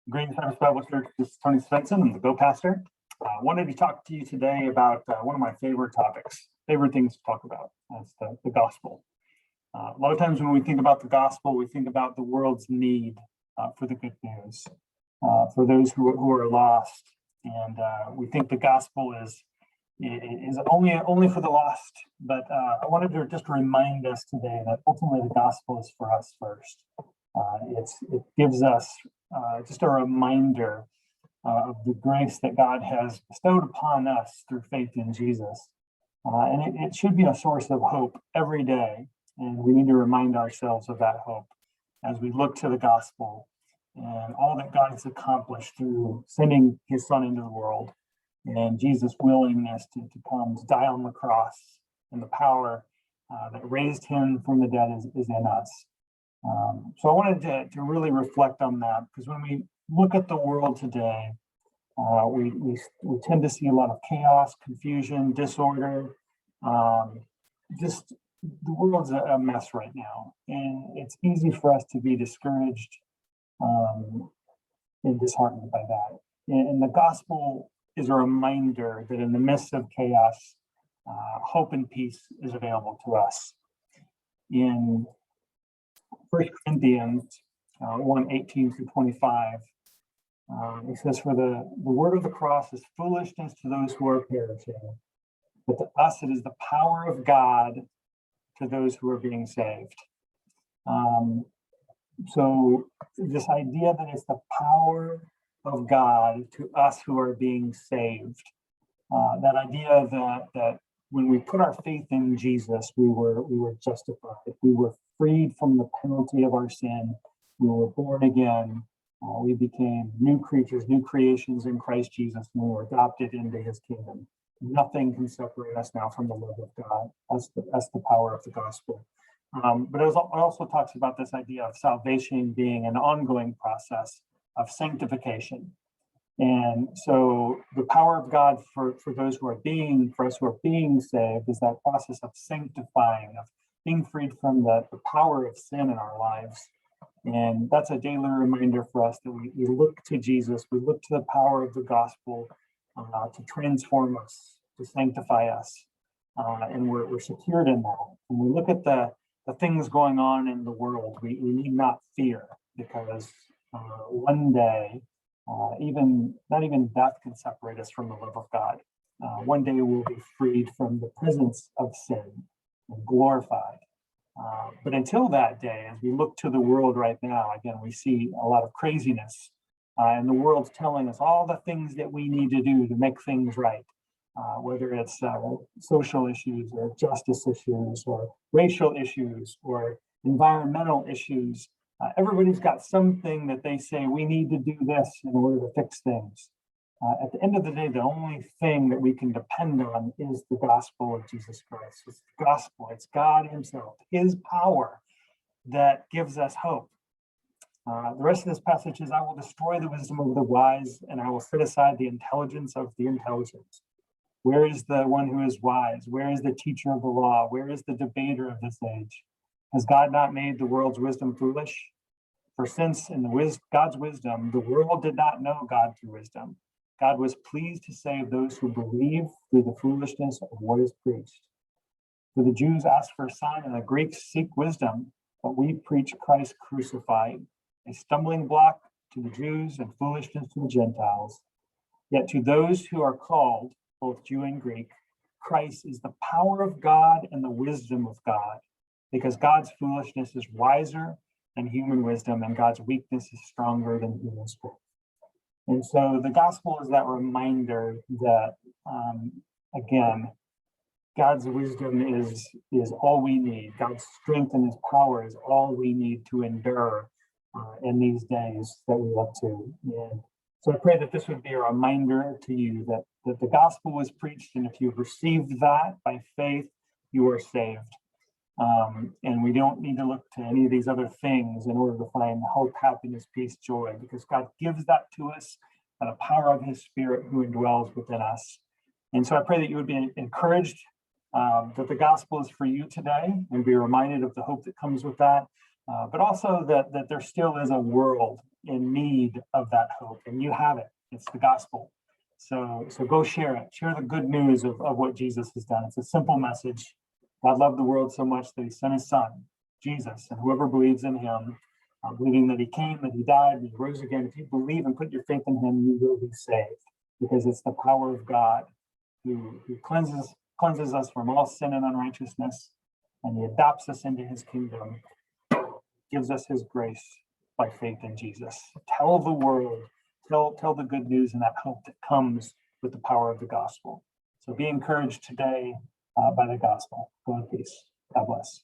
Greetings, Harvest Bible Church. This is Tony Svensson. I'm the Go Pastor. I wanted to talk to you today about one of my favorite topics, favorite things to talk about. That's the gospel. A lot of times when we think about the gospel, we think about the world's need for the good news, for those who are lost. And we think the gospel is only for the lost. But I wanted to just remind us today that ultimately the gospel is for us first. It gives us just a reminder of the grace that God has bestowed upon us through faith in Jesus. And it should be a source of hope every day. And we need to remind ourselves of that hope as we look to the gospel and all that God has accomplished through sending his son into the world and Jesus' willingness to come to die on the cross, and the power that raised him from the dead is in us. So I wanted to really reflect on that, because when we look at the world today, we tend to see a lot of chaos, confusion, disorder. Just the world's a mess right now, and it's easy for us to be discouraged and disheartened by that. And the gospel is a reminder that in the midst of chaos, hope and peace is available to us. In 1 Corinthians 1:18-25, it says, "For the word of the cross is foolishness to those who are perishing, but to us it is the power of God to those who are being saved." So this idea that it's the power of God to us who are being saved, that idea that when we put our faith in Jesus, we were justified. We were freed from the penalty of our sin. We were born again. We became new creatures, new creations in Christ Jesus, and we were adopted into his kingdom. Nothing can separate us now from the love of God. That's the power of the gospel. But it also talks about this idea of salvation being an ongoing process of sanctification. And so the power of God for us who are being saved is that process of sanctifying, of being freed from the power of sin in our lives. And that's a daily reminder for us that we look to Jesus, we look to the power of the gospel to transform us, to sanctify us. And we're secured in that. When we look at the things going on in the world, we need not fear, because one day, not even death can separate us from the love of God. One day we'll be freed from the presence of sin and glorified. But until that day, as we look to the world right now, again, we see a lot of craziness. And the world's telling us all the things that we need to do to make things right, whether it's social issues or justice issues or racial issues or environmental issues. Everybody's got something that they say we need to do this in order to fix things. At the end of the day, the only thing that we can depend on is the gospel of Jesus Christ. It's the gospel. It's God himself, his power that gives us hope. The rest of this passage is, "I will destroy the wisdom of the wise, and I will set aside the intelligence of the intelligent." Where is the one who is wise? Where is the teacher of the law? Where is the debater of this age? Has God not made the world's wisdom foolish? For since in God's wisdom, the world did not know God through wisdom, God was pleased to save those who believe through the foolishness of what is preached. For the Jews ask for a sign, and the Greeks seek wisdom, but we preach Christ crucified, a stumbling block to the Jews and foolishness to the Gentiles. Yet to those who are called, both Jew and Greek, Christ is the power of God and the wisdom of God, because God's foolishness is wiser than human wisdom, and God's weakness is stronger than human strength. And so the gospel is that reminder that, again, God's wisdom is all we need. God's strength and his power is all we need to endure in these days that we look to. And so I pray that this would be a reminder to you that the gospel was preached, and if you've received that by faith, you are saved. And we don't need to look to any of these other things in order to find hope, happiness, peace, joy, because God gives that to us by the power of his Spirit who indwells within us. And so I pray that you would be encouraged that the gospel is for you today, and be reminded of the hope that comes with that. but also that there still is a world in need of that hope, and you have it. It's the gospel. So go share it. Share the good news of what Jesus has done. It's a simple message. God loved the world so much that he sent his son, Jesus, and whoever believes in him, believing that he came, that he died, and he rose again, if you believe and put your faith in him, you will be saved, because it's the power of God who cleanses us from all sin and unrighteousness, and he adopts us into his kingdom, gives us his grace by faith in Jesus. Tell the world, tell the good news and that hope that comes with the power of the gospel. So be encouraged today by the gospel. Go in peace. God bless.